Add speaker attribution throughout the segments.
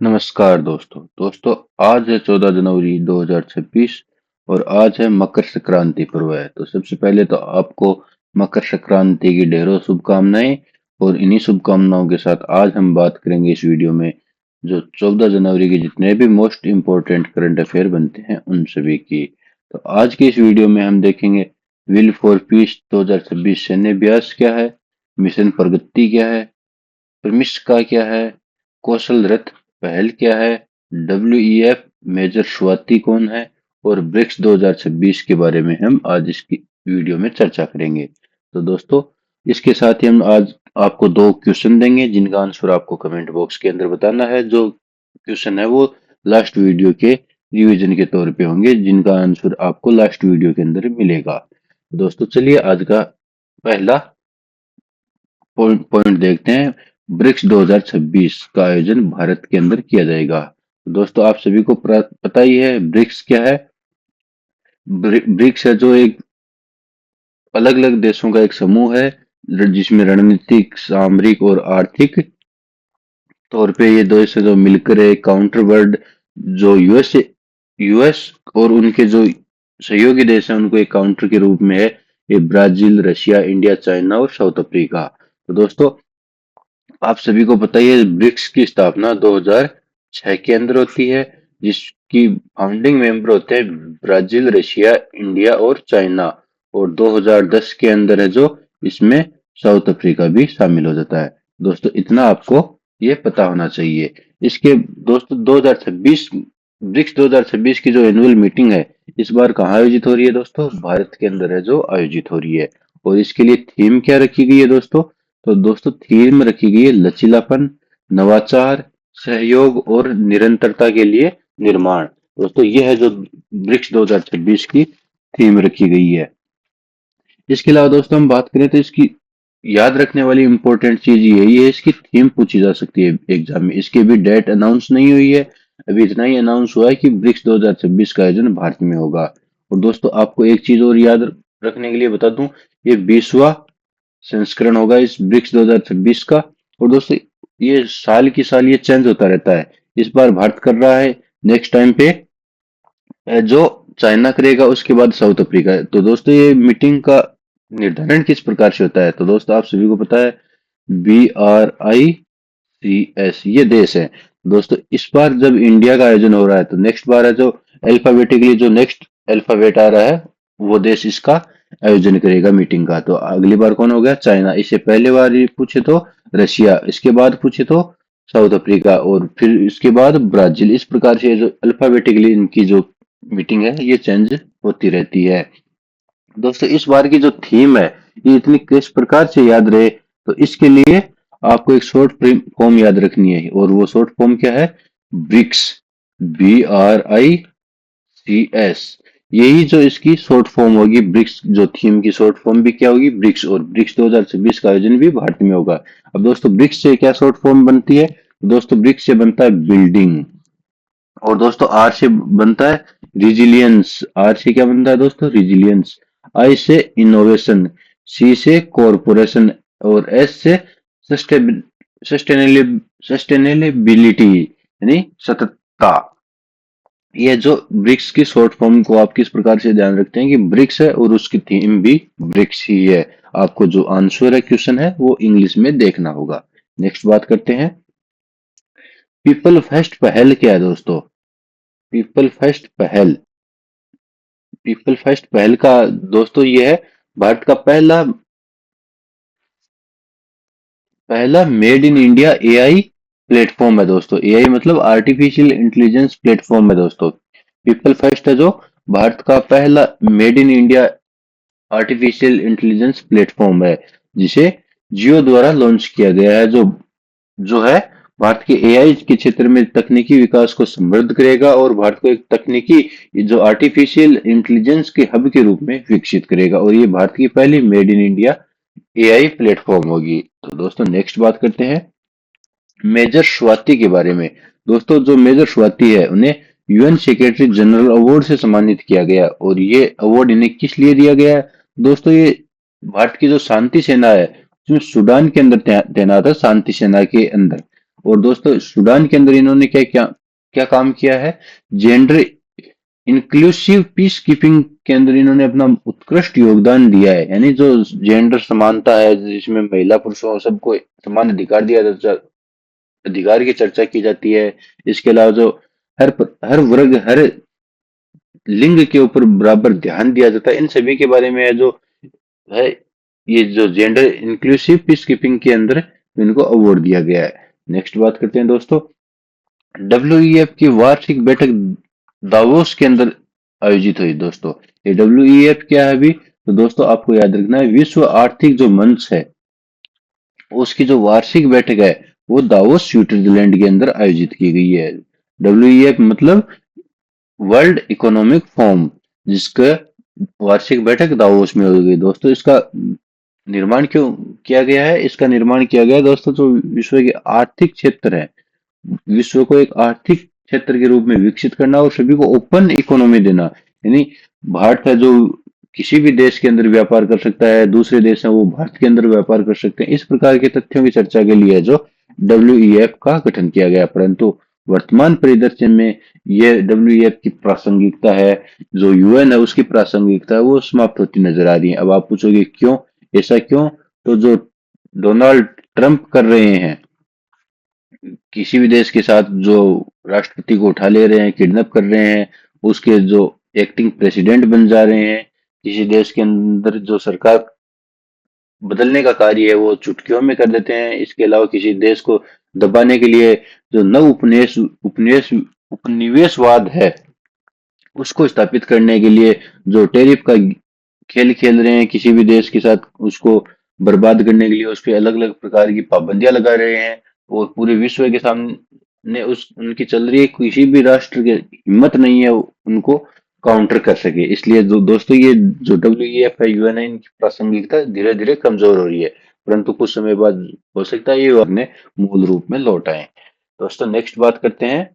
Speaker 1: नमस्कार दोस्तों आज है 14 जनवरी 2026 और आज है मकर संक्रांति पर्व है। तो सबसे पहले तो आपको मकर संक्रांति की ढेरों शुभकामनाएं। और इन्हीं शुभकामनाओं के साथ आज हम बात करेंगे इस वीडियो में जो 14 जनवरी के जितने भी मोस्ट इम्पोर्टेंट करंट अफेयर बनते हैं उन सभी की। तो आज की इस वीडियो में हम देखेंगे विल फॉर पीस 2026 सैन्य अभ्यास क्या है, मिशन प्रगति क्या है, प्रमिष्का क्या है, कौशल रथ पहल क्या है, डब्ल्यूईएफ मेजर स्वाति कौन है और ब्रिक्स 2026 के बारे में हम आज इसकी वीडियो में चर्चा करेंगे। तो दोस्तों इसके साथ ही हम आज आपको दो क्वेश्चन देंगे जिनका आंसर आपको कमेंट बॉक्स के अंदर बताना है। जो क्वेश्चन है वो लास्ट वीडियो के रिवीजन के तौर पे होंगे जिनका आंसर आपको लास्ट वीडियो के अंदर मिलेगा। दोस्तों चलिए आज का पहला पॉइंट देखते हैं। ब्रिक्स 2026 का आयोजन भारत के अंदर किया जाएगा। दोस्तों आप सभी को पता ही है ब्रिक्स क्या है। ब्रिक्स है जो एक अलग अलग देशों का एक समूह है जिसमें रणनीतिक, सामरिक और आर्थिक तौर पे ये देश है जो मिलकर एक काउंटर वर्ल्ड जो यूएस और उनके जो सहयोगी देश हैं उनको एक काउंटर के रूप में है। ये ब्राजील, रशिया, इंडिया, चाइना और साउथ अफ्रीका। तो दोस्तों आप सभी को पता ही है ब्रिक्स की स्थापना 2006 के अंदर होती है जिसकी फाउंडिंग मेंबर होते हैं ब्राजील, रशिया, इंडिया और चाइना। और 2010 के अंदर है जो इसमें साउथ अफ्रीका भी शामिल हो जाता है। दोस्तों इतना आपको ये पता होना चाहिए। इसके दोस्तों 2026 ब्रिक्स 2026 की जो एनुअल मीटिंग है इस बार कहाँ आयोजित हो रही है दोस्तों? भारत के अंदर है जो आयोजित हो रही है। और इसके लिए थीम क्या रखी गई है दोस्तों? तो दोस्तों थीम रखी गई है लचीलापन, नवाचार, सहयोग और निरंतरता के लिए निर्माण। दोस्तों ये है जो ब्रिक्स 2026 की थीम रखी गई है। इसके अलावा दोस्तों हम बात करें तो इसकी याद रखने वाली इंपॉर्टेंट चीज यही है इसकी थीम पूछी जा सकती है एग्जाम में। इसकी भी डेट अनाउंस नहीं हुई है, अभी इतना ही अनाउंस हुआ है कि ब्रिक्स 2026 का आयोजन भारत में होगा। और दोस्तों आपको एक चीज और याद रखने के लिए बता दूं, ये 20वां संस्करण होगा इस ब्रिक्स 2026 का। और दोस्तों ये साल की साल ये चेंज होता रहता है। इस बार भारत कर रहा है, नेक्स्ट टाइम पे जो चाइना करेगा, उसके बाद साउथ अफ्रीका है। तो दोस्तों ये मीटिंग का निर्धारण किस प्रकार से होता है? तो दोस्तों आप सभी को पता है BRICS ये देश है। दोस्तों इस बार जब इंडिया का आयोजन हो रहा है तो नेक्स्ट बार है जो अल्फाबेटिकली जो नेक्स्ट अल्फाबेट आ रहा है वो देश इसका आयोजन करेगा मीटिंग का। तो अगली बार कौन हो गया? चाइना। इससे पहले बार ये पूछे तो रशिया, इसके बाद पूछे तो साउथ अफ्रीका और फिर इसके बाद ब्राजील। इस प्रकार से जो अल्फाबेटिकली इनकी जो मीटिंग है ये चेंज होती रहती है। दोस्तों इस बार की जो थीम है ये इतनी किस प्रकार से याद रहे, तो इसके लिए आपको एक शॉर्ट फॉर्म याद रखनी है। और वो शॉर्ट फॉर्म क्या है? BRICS, BRICS। यही जो इसकी शॉर्ट फॉर्म होगी ब्रिक्स, जो थीम की शॉर्ट फॉर्म भी क्या होगी? ब्रिक्स। और ब्रिक्स 2026 का आयोजन भी भारत में होगा। अब दोस्तों ब्रिक्स से क्या शॉर्ट फॉर्म बनती है? दोस्तों ब्रिक्स से बनता है बिल्डिंग। और दोस्तों आर से बनता है रिजिलियंस। आर से क्या बनता है दोस्तों? रिजिलियंस। आई से इनोवेशन, सी से कॉरपोरेशन और एस से सस्टेनेबिलिटी यानी सततता। ये जो ब्रिक्स की शॉर्ट फॉर्म को आप किस प्रकार से ध्यान रखते हैं कि ब्रिक्स है और उसकी थीम भी ब्रिक्स ही है। आपको जो आंसर है क्वेश्चन है वो इंग्लिश में देखना होगा। नेक्स्ट बात करते हैं पीपल फर्स्ट पहल क्या है दोस्तों? पीपल फर्स्ट पहल, पीपल फर्स्ट पहल का दोस्तों ये है भारत का पहला पहला made in India AI platform है दोस्तों। एआई मतलब आर्टिफिशियल इंटेलिजेंस प्लेटफॉर्म है दोस्तों। पीपल फर्स्ट है जो भारत का पहला made in India artificial intelligence platform है जिसे जियो द्वारा लॉन्च किया गया है। जो है भारत के एआई के क्षेत्र में तकनीकी विकास को समृद्ध करेगा और भारत को एक तकनीकी जो आर्टिफिशियल इंटेलिजेंस के हब के रूप में विकसित करेगा। और ये भारत की पहली made in India AI platform होगी। तो दोस्तों नेक्स्ट बात करते हैं मेजर स्वाति के बारे में। दोस्तों जो मेजर स्वाति है उन्हें यूएन सेक्रेटरी जनरल अवार्ड से सम्मानित किया गया। और ये अवार्ड इन्हें किस लिए दिया गया है दोस्तों? ये भारत की जो शांति सेना है उसमें सूडान के अंदर तैनात है, शांति सेना के अंदर। और दोस्तों सूडान के अंदर इन्होंने क्या क्या क्या काम किया है, जेंडर इंक्लूसिव पीस कीपिंग के अंदर इन्होंने अपना उत्कृष्ट योगदान दिया है। यानी जो जेंडर समानता है, जिसमें महिला पुरुषों सबको समान अधिकार दिया जाता, अधिकार की चर्चा की जाती है। इसके अलावा जो हर वर्ग, हर लिंग के ऊपर बराबर ध्यान दिया जाता है, इन सभी के बारे में है जो है, ये जो जेंडर इंक्लूसिव पीस कीपिंग के अंदर इनको अवार्ड दिया गया है। नेक्स्ट बात करते हैं दोस्तों, डब्ल्यूईएफ की वार्षिक बैठक दावोस के अंदर आयोजित हुई दोस्तों। ये डब्ल्यूईएफ क्या है अभी, तो दोस्तों आपको याद रखना है, विश्व आर्थिक जो मंच है उसकी जो वार्षिक बैठक है वो दावोस स्विट्जरलैंड के अंदर आयोजित की गई है। डब्ल्यूईएफ मतलब वर्ल्ड इकोनॉमिक फोरम, जिसका वार्षिक बैठक दावोस में होगी दोस्तों। इसका निर्माण क्यों किया गया है, इसका निर्माण किया गया है दोस्तों, जो विश्व के आर्थिक क्षेत्र है, विश्व को एक आर्थिक क्षेत्र के रूप में विकसित करना और सभी को ओपन इकोनॉमी देना। यानी भारत है जो किसी भी देश के अंदर व्यापार कर सकता है, दूसरे देश है वो भारत के अंदर व्यापार कर सकते हैं, इस प्रकार के तथ्यों की चर्चा के लिए जो डब्ल्यूईएफ का गठन किया गया। परंतु वर्तमान परिदृश्य में ये डब्ल्यूईएफ की प्रासंगिकता है, जो यूएन है उसकी प्रासंगिकता है, वो समाप्त होती नजर आ रही है। अब आप पूछोगे क्यों, ऐसा क्यों, तो जो डोनाल्ड ट्रंप कर रहे हैं, किसी भी देश के साथ जो राष्ट्रपति को उठा ले रहे हैं, किडनैप कर रहे हैं, उसके जो एक्टिंग प्रेसिडेंट बन जा रहे हैं, किसी देश के अंदर जो सरकार बदलने का कार्य है वो चुटकियों में कर देते हैं। इसके अलावा किसी देश को दबाने के लिए जो नव उपनिवेश उपनिवेश उपनिवेशवाद है उसको स्थापित करने के लिए जो टैरिफ का खेल खेल रहे हैं, किसी भी देश के साथ उसको बर्बाद करने के लिए उस पर अलग अलग प्रकार की पाबंदियां लगा रहे हैं, और पूरे विश्व के सामने उस उनकी चल रही है, किसी भी राष्ट्र की हिम्मत नहीं है उनको काउंटर कर सके। इसलिए दोस्तों ये जो डब्ल्यूईएफ है, यूएन है, इनकी प्रासंगिकता धीरे धीरे कमजोर हो रही है, परंतु कुछ समय बाद हो सकता है ये अपने मूल रूप में लौट आए। दोस्तों नेक्स्ट बात करते हैं,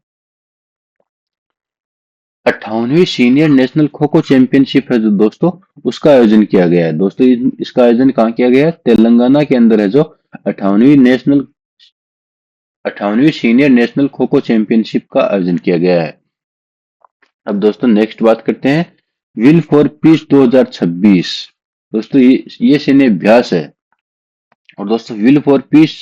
Speaker 1: 58वीं senior national kho kho championship है जो दोस्तों, उसका आयोजन किया गया है। दोस्तों इसका आयोजन कहाँ किया गया है, तेलंगाना के अंदर है जो 58वीं national 58वीं senior national kho kho championship का आयोजन किया गया है। अब दोस्तों नेक्स्ट बात करते हैं, विल फॉर पीस 2026। दोस्तों ये सैन्य अभ्यास है, और दोस्तों विल फॉर पीस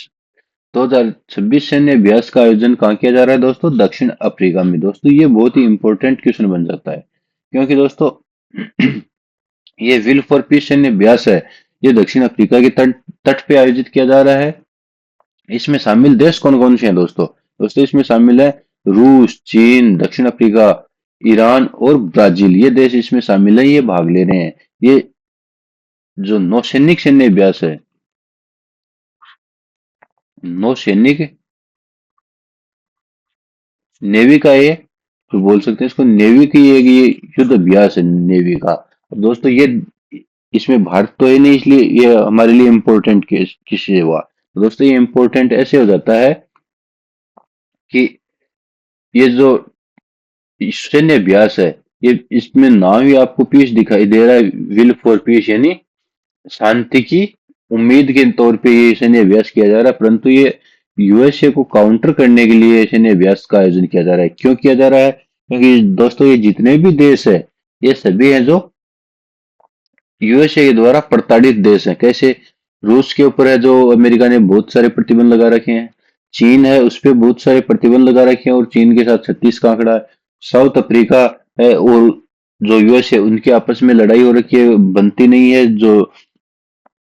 Speaker 1: 2026 सैन्य अभ्यास का आयोजन कहाँ किया जा रहा है दोस्तों, दक्षिण अफ्रीका में। दोस्तों ये बहुत ही इंपॉर्टेंट क्वेश्चन बन जाता है, क्योंकि दोस्तों ये विल फॉर पीस सैन्य अभ्यास है, ये दक्षिण अफ्रीका के तट तट पे आयोजित किया जा रहा है। इसमें शामिल देश कौन कौन से हैं दोस्तों, दोस्तों इसमें शामिल है रूस, चीन, दक्षिण अफ्रीका, ईरान और ब्राजील, ये देश इसमें शामिल है, ये भाग ले रहे हैं। ये जो नौसैनिक सैन्य अभ्यास है, नौसैनिक नेवी का ये, तो बोल सकते हैं इसको नेवी की ये युद्ध अभ्यास है नेवी का। अब दोस्तों ये इसमें भारत तो है नहीं, इसलिए ये हमारे लिए इम्पोर्टेंट किससे हुआ, तो दोस्तों ये इम्पोर्टेंट ऐसे हो जाता है कि ये जो सैन्य अभ्यास है, ये इसमें नाम ही आपको पीस दिखाई दे रहा है, विल फॉर पीस, यानी शांति की उम्मीद के तौर पे ये सैन्य अभ्यास किया जा रहा है। परंतु ये यूएसए को काउंटर करने के लिए सैन्य अभ्यास का आयोजन किया जा रहा है। क्यों किया जा रहा है, क्योंकि दोस्तों ये जितने भी देश है, ये सभी हैं जो यूएसए के द्वारा प्रताड़ित देश हैं। कैसे, रूस के ऊपर है जो अमेरिका ने बहुत सारे प्रतिबंध लगा रखे हैं, चीन है उस पर बहुत सारे प्रतिबंध लगा रखे हैं और चीन के साथ 36 का आंकड़ा है, साउथ अफ्रीका है, और जो यूएस है उनके आपस में लड़ाई हो रखी है, बनती नहीं है। जो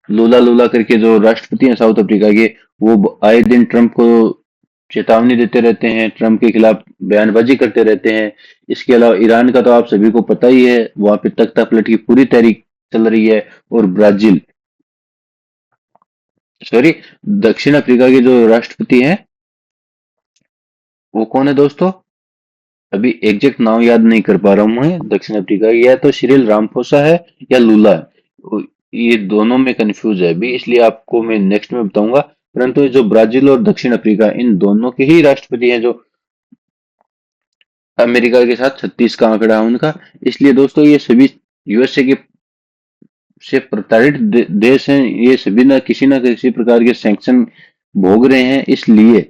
Speaker 1: लूला लूला करके जो राष्ट्रपति हैं साउथ अफ्रीका के, वो आए दिन ट्रंप को चेतावनी देते रहते हैं, ट्रंप के खिलाफ बयानबाजी करते रहते हैं। इसके अलावा ईरान का तो आप सभी को पता ही है, वहां पे तख्ता पलट की पूरी तैयारी चल रही है। और ब्राजील, सॉरी, दक्षिण अफ्रीका के जो राष्ट्रपति हैं वो कौन है दोस्तों, अभी एग्जैक्ट नाम याद नहीं कर पा रहा हूँ मैं दक्षिण अफ्रीका, या तो सिरिल रामफोसा है या लूला है, ये दोनों में कंफ्यूज है अभी, इसलिए आपको मैं नेक्स्ट में बताऊंगा। परंतु ये जो ब्राजील और दक्षिण अफ्रीका, इन दोनों के ही राष्ट्रपति हैं जो अमेरिका के साथ 36 का आंकड़ा है उनका। इसलिए दोस्तों ये सभी यूएसए के से प्रताड़ित देश हैं, ये सभी ना किसी प्रकार के सैंक्शन भोग रहे हैं। इसलिए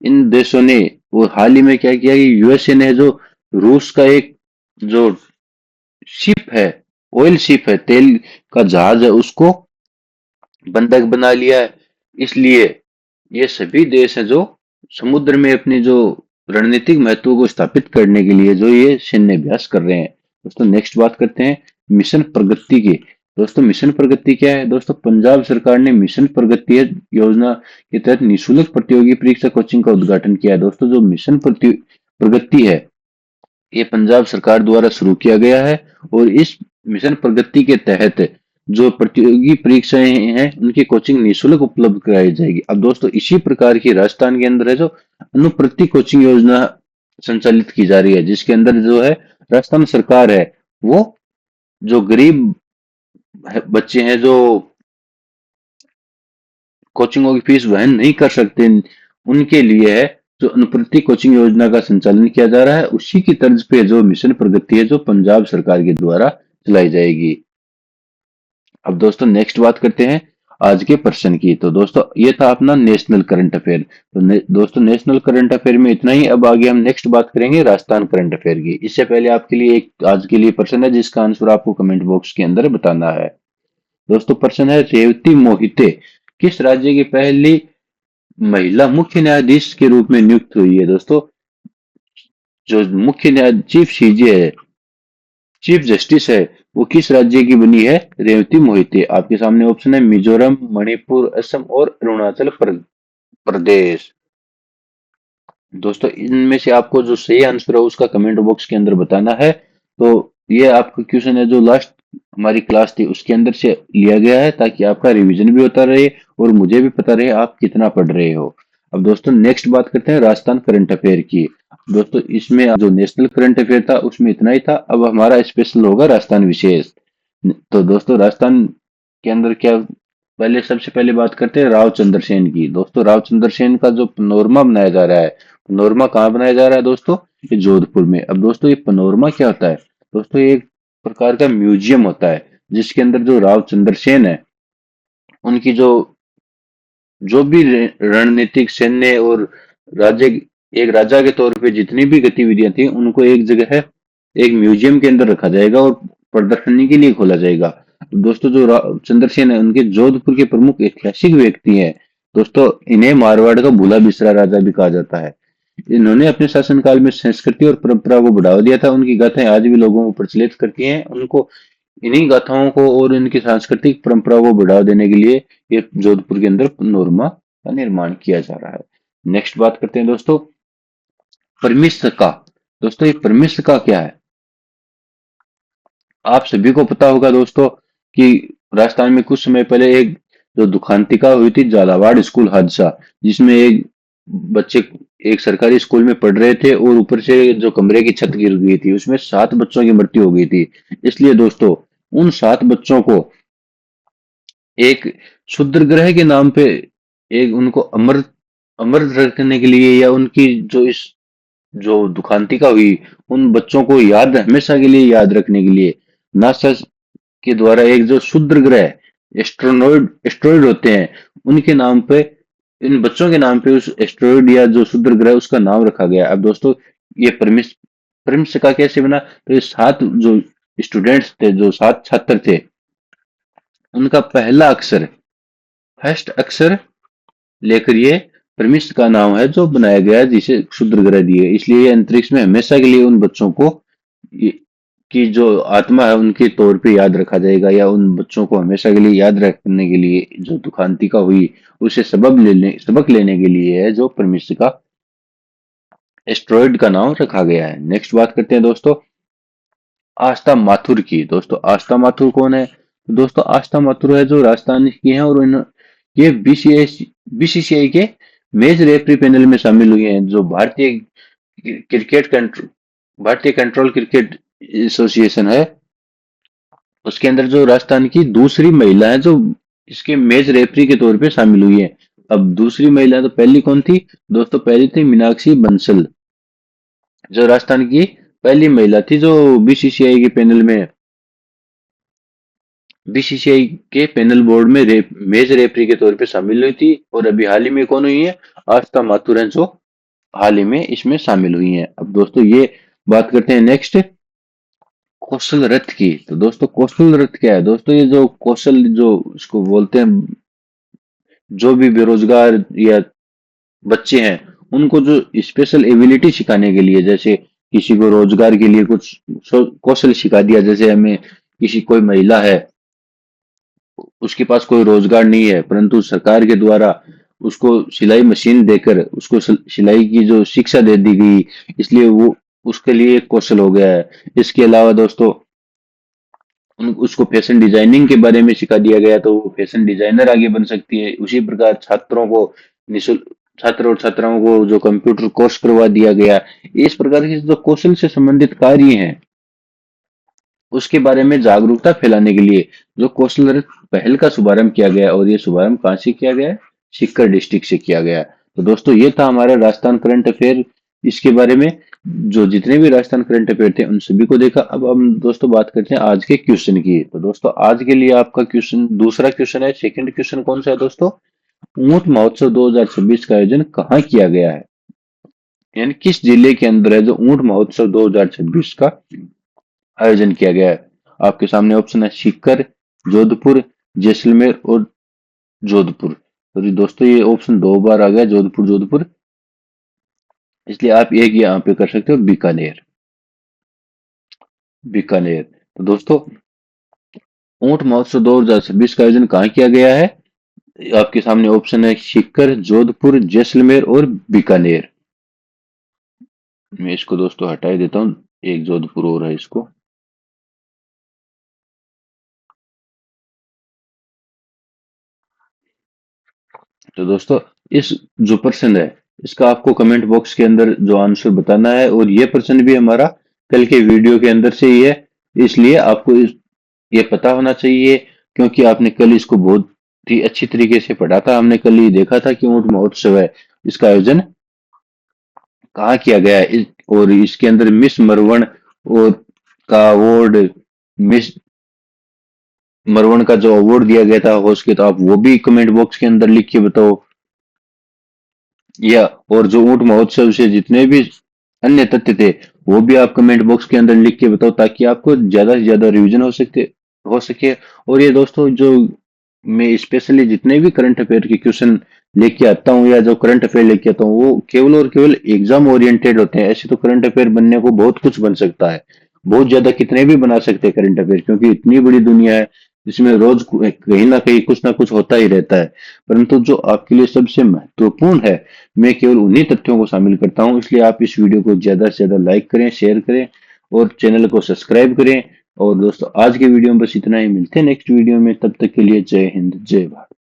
Speaker 1: इन देशों ने वो हाल ही में क्या किया कि यूएसए ने जो रूस का एक जो शिप है, ऑयल शिप है, तेल का जहाज है, उसको बंधक बना लिया है। इसलिए ये सभी देश हैं जो समुद्र में अपनी जो रणनीतिक महत्व को स्थापित करने के लिए जो ये सैन्य अभ्यास कर रहे हैं। दोस्तों नेक्स्ट बात करते हैं मिशन प्रगति की। दोस्तों मिशन प्रगति क्या है? दोस्तों पंजाब सरकार ने मिशन प्रगति योजना के तहत निःशुल्क प्रतियोगी परीक्षा कोचिंग का उद्घाटन किया है। दोस्तों जो मिशन प्रगति है, ये पंजाब सरकार द्वारा शुरू किया गया है और इस मिशन प्रगति के तहत जो प्रतियोगी परीक्षाएं हैं उनकी कोचिंग निःशुल्क उपलब्ध कराई जाएगी। अब दोस्तों इसी प्रकार की राजस्थान के अंदर है जो अनुप्रति कोचिंग योजना संचालित की जा रही है, जिसके अंदर जो है राजस्थान सरकार है वो जो गरीब बच्चे हैं जो कोचिंगों की फीस वहन नहीं कर सकते, उनके लिए है जो अनुप्रति कोचिंग योजना का संचालन किया जा रहा है। उसी की तर्ज पे जो मिशन प्रगति है जो पंजाब सरकार के द्वारा चलाई जाएगी। अब दोस्तों नेक्स्ट बात करते हैं आज के प्रश्न की। तो दोस्तों ये था अपना नेशनल करंट अफेयर। तो दोस्तों नेशनल करंट अफेयर में इतना ही। अब आगे हम नेक्स्ट बात करेंगे राजस्थान करंट अफेयर की। इससे पहले आपके लिए एक आज के लिए प्रश्न है जिसका आंसर आपको कमेंट बॉक्स के अंदर बताना है। दोस्तों प्रश्न है रेवती मोहिते किस राज्य की पहली महिला मुख्य न्यायाधीश के रूप में नियुक्त हुई है? दोस्तों जो मुख्य न्याय चीफ सीजे है, चीफ जस्टिस है, वो किस राज्य की बनी है? रेवती मोहिते। आपके सामने ऑप्शन है मिजोरम, मणिपुर, असम और अरुणाचल प्रदेश। दोस्तों इनमें से आपको जो सही आंसर है उसका कमेंट बॉक्स के अंदर बताना है। तो ये आपका क्वेश्चन है जो लास्ट हमारी क्लास थी उसके अंदर से लिया गया है, ताकि आपका रिवीजन भी होता रहे और मुझे भी पता रहे आप कितना पढ़ रहे हो। अब दोस्तों नेक्स्ट बात करते हैं राजस्थान करंट अफेयर की। दोस्तों इसमें जो नेशनल करंट अफेयर था उसमें इतना ही था। अब हमारा स्पेशल होगा राजस्थान विशेष। तो दोस्तों राजस्थान के अंदर क्या, पहले सबसे पहले बात करते हैं रावचंद्र सेन की। दोस्तों रावचंद्र सेन का जो पनोरमा बनाया जा रहा है, पनोरमा कहाँ बनाया जा रहा है दोस्तों? ये जोधपुर में। अब दोस्तों ये पनोरमा क्या होता है? दोस्तों ये एक प्रकार का म्यूजियम होता है जिसके अंदर जो रावचंद्र सेन है उनकी जो भी रणनीतिक सैन्य और राज्य एक राजा के तौर पे जितनी भी गतिविधियां थी उनको एक जगह है एक म्यूजियम के अंदर रखा जाएगा और प्रदर्शनी के लिए खोला जाएगा। दोस्तों जो चंद्रसेन है उनके जोधपुर के प्रमुख ऐतिहासिक व्यक्ति हैं। दोस्तों इन्हें मारवाड़ का भूला बिसरा राजा भी कहा जाता है। इन्होंने अपने शासनकाल में संस्कृति और परंपरा को बढ़ावा दिया था। उनकी गाथाएं आज भी लोगों को प्रचलित करती हैं। उनको इन्हीं गाथाओं को और इनकी सांस्कृतिक परंपरा को बढ़ावा देने के लिए ये जोधपुर के अंदर नोरमा का निर्माण किया जा रहा है। नेक्स्ट बात करते हैं दोस्तों परमिस्र का। दोस्तों ये परमिस्र का क्या है? आप सभी को पता होगा दोस्तों कि राजस्थान में कुछ समय पहले एक जो दुखांतिका हुई थी, झालावाड़ स्कूल हादसा, जिसमें एक बच्चे एक सरकारी स्कूल में पढ़ रहे थे और ऊपर से जो कमरे की छत गिर गई थी, उसमें 7 बच्चों की मृत्यु हो गई थी। इसलिए दोस्तों उन 7 बच्चों को एक क्षुद्र ग्रह के नाम पे एक उनको अमर अमर रखने के लिए या उनकी जो दुखांतिका हुई उन बच्चों को याद हमेशा के लिए याद रखने के लिए नासा के द्वारा एक जो क्षुद्र ग्रह एस्ट्रोनॉइड एस्ट्रॉइड होते हैं उनके नाम पे, इन बच्चों के नाम पे उस एस्ट्रॉइड या जो क्षुद्र ग्रह उसका नाम रखा गया। अब दोस्तों ये परमिश का कैसे बना? तो ये 7 जो स्टूडेंट्स थे, जो 7 छात्र थे, उनका पहला अक्षर फर्स्ट अक्षर लेकर ये परमिश का नाम है जो बनाया गया है, जिसे क्षुद्र ग्रह दिए। इसलिए ये अंतरिक्ष में हमेशा के लिए उन बच्चों को की जो आत्मा है उनके तौर पे याद रखा जाएगा, या उन बच्चों को हमेशा के लिए याद रखने के लिए जो दुखांतिका हुई उसे सबक लेने के लिए है जो परमिश का एस्ट्रॉइड का नाम रखा गया है। नेक्स्ट बात करते हैं दोस्तों आस्था माथुर की। दोस्तों आस्था माथुर कौन है? तो दोस्तों आस्था माथुर है जो राजस्थान की है और ये बीसीसीआई के मैच रेफरी पैनल में शामिल हुए हैं। जो क्रिकेट कंट्रोल भारतीय कंट्रोल क्रिकेट एसोसिएशन है उसके अंदर जो राजस्थान की दूसरी महिला है जो इसके मैच रेफरी के तौर पे शामिल हुई है। अब दूसरी महिला, तो पहली कौन थी दोस्तों? पहली थी मीनाक्षी बंसल, जो राजस्थान की पहली महिला थी जो बीसीसीआई के पैनल में बीसीसीआई के पैनल बोर्ड में मैच रेफरी के तौर पे शामिल हुई थी। और अभी हाल ही में कौन हुई है? आस्था माथुर हैं जो हाल ही में इसमें शामिल हुई हैं। अब दोस्तों ये बात करते हैं नेक्स्ट कौशल रथ की। तो दोस्तों कौशल रथ क्या है? दोस्तों ये जो कौशल जो इसको बोलते हैं, जो भी बेरोजगार या बच्चे हैं उनको जो स्पेशल एबिलिटी सिखाने के लिए, जैसे किसी को रोजगार के लिए कुछ कौशल सिखा दिया, जैसे हमें किसी कोई महिला है, उसके पास कोई रोजगार नहीं है, परंतु सरकार के द्वारा उसको सिलाई मशीन देकर उसको सिलाई की जो शिक्षा दे दी गई, इसलिए वो उसके लिए एक कौशल हो गया है। इसके अलावा दोस्तों उसको फैशन डिजाइनिंग के बारे में सिखा दिया गया, तो वो फैशन डिजाइनर आगे बन सकती है। उसी प्रकार छात्रों को निःशुल्क, छात्र और छात्राओं को जो कंप्यूटर कोर्स करवा दिया गया। इस प्रकार के जो कौशल से संबंधित कार्य हैं उसके बारे में जागरूकता फैलाने के लिए जो कौशल रथ पहल का शुभारंभ किया गया, और ये शुभारंभ कहाँ से किया गया है? सीकर डिस्ट्रिक्ट से किया गया। तो दोस्तों ये था हमारा राजस्थान करंट अफेयर। इसके बारे में जो जितने भी राजस्थान करंट अफेयर थे उन सभी को देखा। अब हम दोस्तों बात करते हैं आज के क्वेश्चन की। तो दोस्तों आज के लिए आपका क्वेश्चन, दूसरा क्वेश्चन है। सेकंड क्वेश्चन कौन सा है दोस्तों? ऊंट महोत्सव 2026 का आयोजन कहाँ किया गया है? यानी किस जिले के अंदर है जो ऊंट महोत्सव 2026 का आयोजन किया गया है? आपके सामने ऑप्शन है सीकर, जोधपुर, जैसलमेर और जोधपुर। तो जी दोस्तों ये ऑप्शन दो बार आ गया, जोधपुर जोधपुर, इसलिए आप एक यहाँ पे कर सकते हो, बीकानेर। बीकानेर। तो दोस्तों ऊंट महोत्सव 2026 का आयोजन कहाँ किया गया है? आपके सामने ऑप्शन है सीकर, जोधपुर, जैसलमेर और बीकानेर। मैं इसको दोस्तों हटा ही देता हूँ, एक जोधपुर और है इसको। तो दोस्तों इस जो प्रश्न है इसका आपको कमेंट बॉक्स के अंदर जो आंसर बताना है, और ये प्रश्न भी हमारा कल के वीडियो के अंदर से ही है, इसलिए आपको ये पता होना चाहिए, क्योंकि आपने कल इसको बहुत ही अच्छी तरीके से पढ़ा था। हमने कल ये देखा था कि ऊंट महोत्सव है, इसका आयोजन कहाँ किया गया है, और इसके अंदर मिस मरवण और का अवार्ड, मिस मरवण का जो अवार्ड दिया गया था होस्ट के, तो आप वो भी कमेंट बॉक्स के अंदर लिख के बताओ। या और जो ऊंट महोत्सव से जितने भी अन्य तथ्य थे वो भी आप कमेंट बॉक्स के अंदर लिख के बताओ, ताकि आपको ज्यादा से ज्यादा रिवीजन हो सके। और ये दोस्तों जो मैं स्पेशली जितने भी करंट अफेयर के क्वेश्चन लेके आता हूँ, या जो करंट अफेयर लेके आता हूँ, वो केवल और केवल एग्जाम ओरिएंटेड होते हैं। ऐसे तो करंट अफेयर बनने को बहुत कुछ बन सकता है, बहुत ज्यादा कितने भी बना सकते हैं करंट अफेयर, क्योंकि इतनी बड़ी दुनिया है जिसमें रोज कहीं ना कुछ होता ही रहता है। परंतु जो आपके लिए सबसे महत्वपूर्ण है, मैं केवल उन्हीं तथ्यों को शामिल करता हूं। इसलिए आप इस वीडियो को ज्यादा से ज्यादा लाइक करें, शेयर करें और चैनल को सब्सक्राइब करें। और दोस्तों आज के वीडियो में बस इतना ही, मिलते हैं नेक्स्ट वीडियो में, तब तक के लिए जय हिंद जय भारत।